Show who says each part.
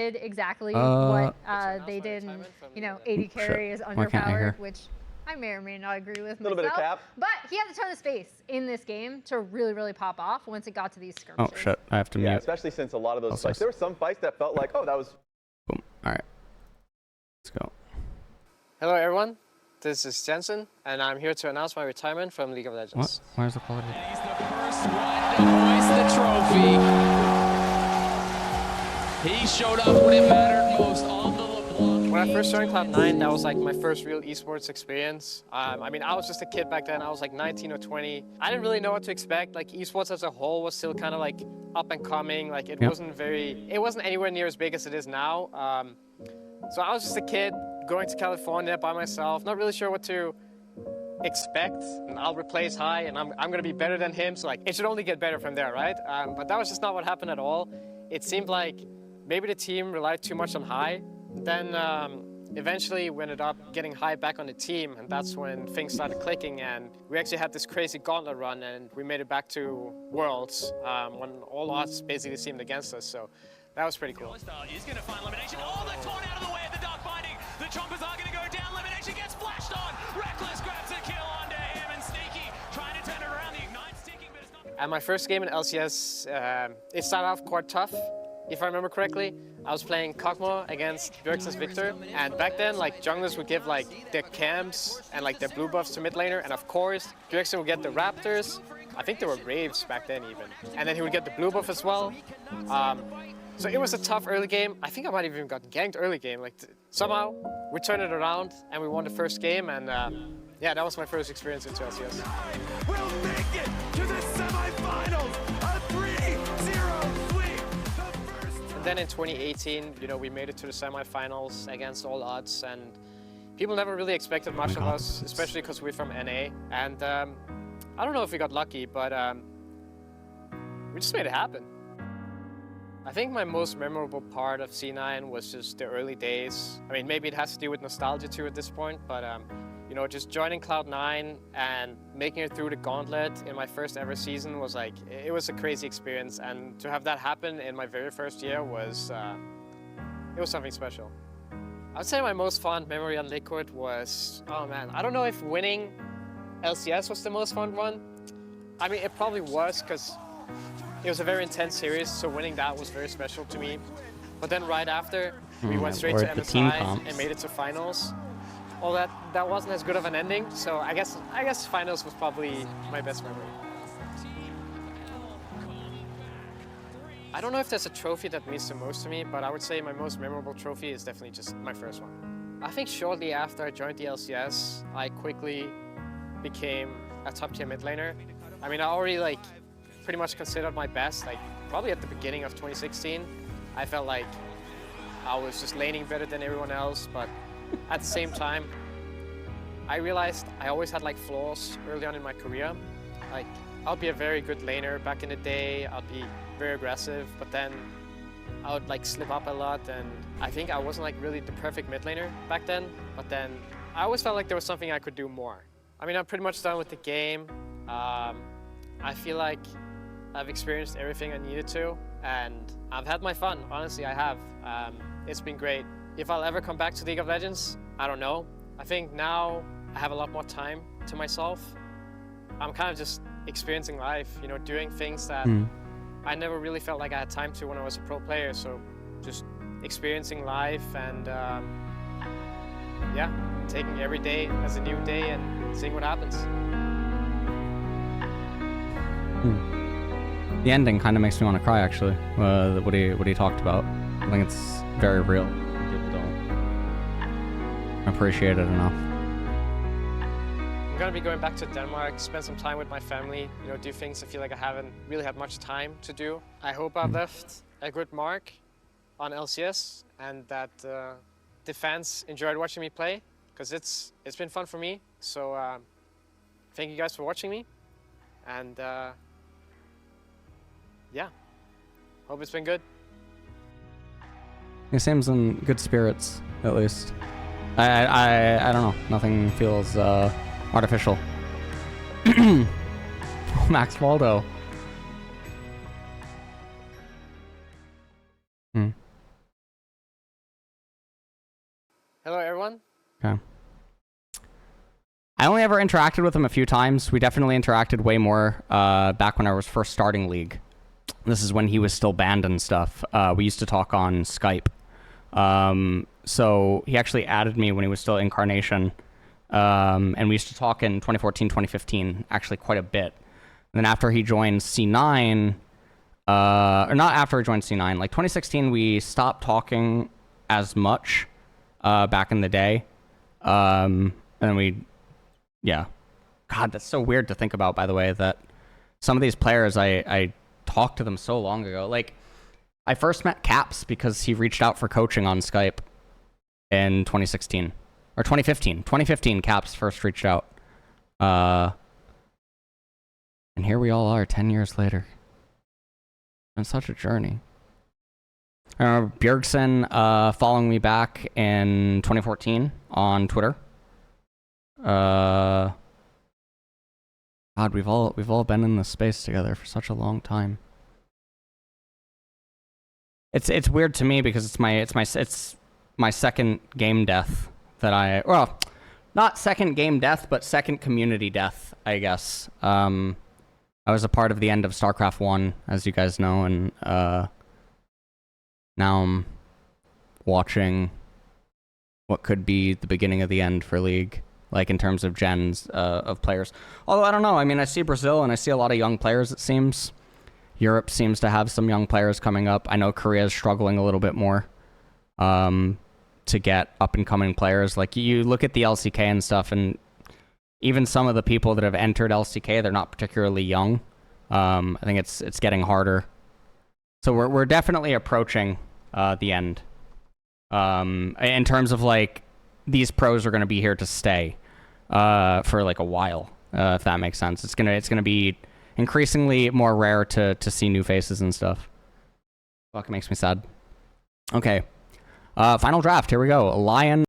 Speaker 1: did exactly what they did, and, 80
Speaker 2: Shit.
Speaker 1: carry is
Speaker 2: Why can't I hear?
Speaker 1: underpowered, which I may or may not agree with
Speaker 3: A little bit of
Speaker 1: myself.
Speaker 3: cap.
Speaker 1: But he had a ton of space in this game to really, really pop off once it got to these
Speaker 2: Oh
Speaker 1: skirmishes.
Speaker 2: shit, I have to mute.
Speaker 3: Yeah, especially since a lot of those fights, there were some fights that felt like, oh, that was...
Speaker 2: Boom. Alright. Let's go.
Speaker 4: Hello everyone, this is Jensen, and I'm here to announce my retirement from League of Legends.
Speaker 2: What? Where's the quality?
Speaker 5: And he's the first one to hoist the trophy. He showed up when it mattered most on the LeBlanc.
Speaker 4: When I first joined Cloud9, that was like my first real esports experience. I mean, I was just a kid back then. I was like 19 or 20. I didn't really know what to expect. Like esports as a whole was still kind of like up and coming. Like it wasn't anywhere near as big as it is now. So I was just a kid going to California by myself, not really sure what to expect. And I'll replace high and I'm gonna be better than him. So like it should only get better from there, right? But that was just not what happened at all. It seemed like maybe the team relied too much on high. Then eventually we ended up getting high back on the team, and that's when things started clicking, and we actually had this crazy gauntlet run, and we made it back to Worlds when all odds basically seemed against us. So that was pretty cool.
Speaker 5: Is going to find elimination. Oh, they're torn out of the way of the dark binding. The chompers are going to go down. Elimination gets flashed on. Reckless grabs a kill onto him, and Sneaky trying to turn it around. The Ignite's ticking, but it's not.
Speaker 4: And my first game in LCS, it started off quite tough. If I remember correctly, I was playing Kog'Maw against Bjergsen's Victor, and back then, like, junglers would give, like, their camps and, like, their blue buffs to mid laner, and of course, Bjergsen would get the Raptors. I think there were Braves back then even. And then he would get the blue buff as well. So it was a tough early game. I think I might have even got ganked early game. Like, somehow, we turned it around, and we won the first game, and yeah, that was my first experience into LCS.
Speaker 5: We'll make it to the semifinals, a 3-0 sweep.
Speaker 4: And then in 2018, we made it to the semifinals against all odds, and people never really expected much of us, especially because we're from NA. And I don't know if we got lucky, but we just made it happen. I think my most memorable part of C9 was just the early days. I mean, maybe it has to do with nostalgia too at this point, but just joining Cloud9 and making it through the gauntlet in my first ever season was like, it was a crazy experience. And to have that happen in my very first year was, it was something special. I would say my most fond memory on Liquid was, oh man, I don't know if winning LCS was the most fun one. I mean, it probably was because it was a very intense series, so winning that was very special to me. But then right after, we went straight to MSI and made it to finals. All that wasn't as good of an ending, so I guess finals was probably my best memory. I don't know if there's a trophy that means the most to me, but I would say my most memorable trophy is definitely just my first one. I think shortly after I joined the LCS, I quickly became a top tier mid laner. I mean, I already pretty much considered my best, probably at the beginning of 2016. I felt like I was just laning better than everyone else, but at the same time, I realized I always had flaws early on in my career. I'll be a very good laner back in the day, I'll be very aggressive, but then I would slip up a lot, and I think I wasn't really the perfect mid laner back then, but then I always felt like there was something I could do more. I mean, I'm pretty much done with the game. I feel like I've experienced everything I needed to, and I've had my fun, honestly I have. It's been great. If I'll ever come back to League of Legends, I don't know. I think now I have a lot more time to myself. I'm kind of just experiencing life, doing things that I never really felt like I had time to when I was a pro player. So just experiencing life and yeah, taking every day as a new day and seeing what happens.
Speaker 2: The ending kind of makes me want to cry, actually. What he talked about. I think it's very real. People don't appreciate it enough.
Speaker 4: I'm gonna be going back to Denmark, spend some time with my family, do things I feel like I haven't really had much time to do. I hope I've left a good mark on LCS and that the fans enjoyed watching me play, because it's been fun for me. So thank you guys for watching me, and yeah, hope it's been good.
Speaker 2: He seems in good spirits, at least. I don't know. Nothing feels artificial. Max Waldo.
Speaker 4: Hello, everyone.
Speaker 2: Okay. I only ever interacted with him a few times. We definitely interacted way more back when I was first starting League. This is when he was still banned and stuff. We used to talk on Skype. So he actually added me when he was still Incarnation. And we used to talk in 2014, 2015, actually quite a bit. And then after he joined C9, or not after he joined C9, like 2016, we stopped talking as much back in the day. And we, yeah. God, that's so weird to think about, by the way, that some of these players, I talked to them so long ago. Like, I first met Caps because he reached out for coaching on Skype in 2016. Or 2015. 2015, Caps first reached out. And here we all are 10 years later. It's such a journey. I remember Bjergsen following me back in 2014 on Twitter. God, we've all been in this space together for such a long time. It's weird to me because it's my second game death that well, not second game death, but second community death, I guess. I was a part of the end of StarCraft 1, as you guys know, and now I'm watching what could be the beginning of the end for League, like in terms of gens of players. Although, I don't know, I mean, I see Brazil and I see a lot of young players, it seems. Europe seems to have some young players coming up. I know Korea is struggling a little bit more to get up-and-coming players. Like, you look at the LCK and stuff, and even some of the people that have entered LCK, they're not particularly young. I think it's getting harder. So we're definitely approaching the end. In terms of, like, these pros are going to be here to stay for, like, a while, if that makes sense. It's gonna be increasingly more rare to see new faces and stuff. Fuck, it makes me sad. Okay. Final draft. Here we go. Lion.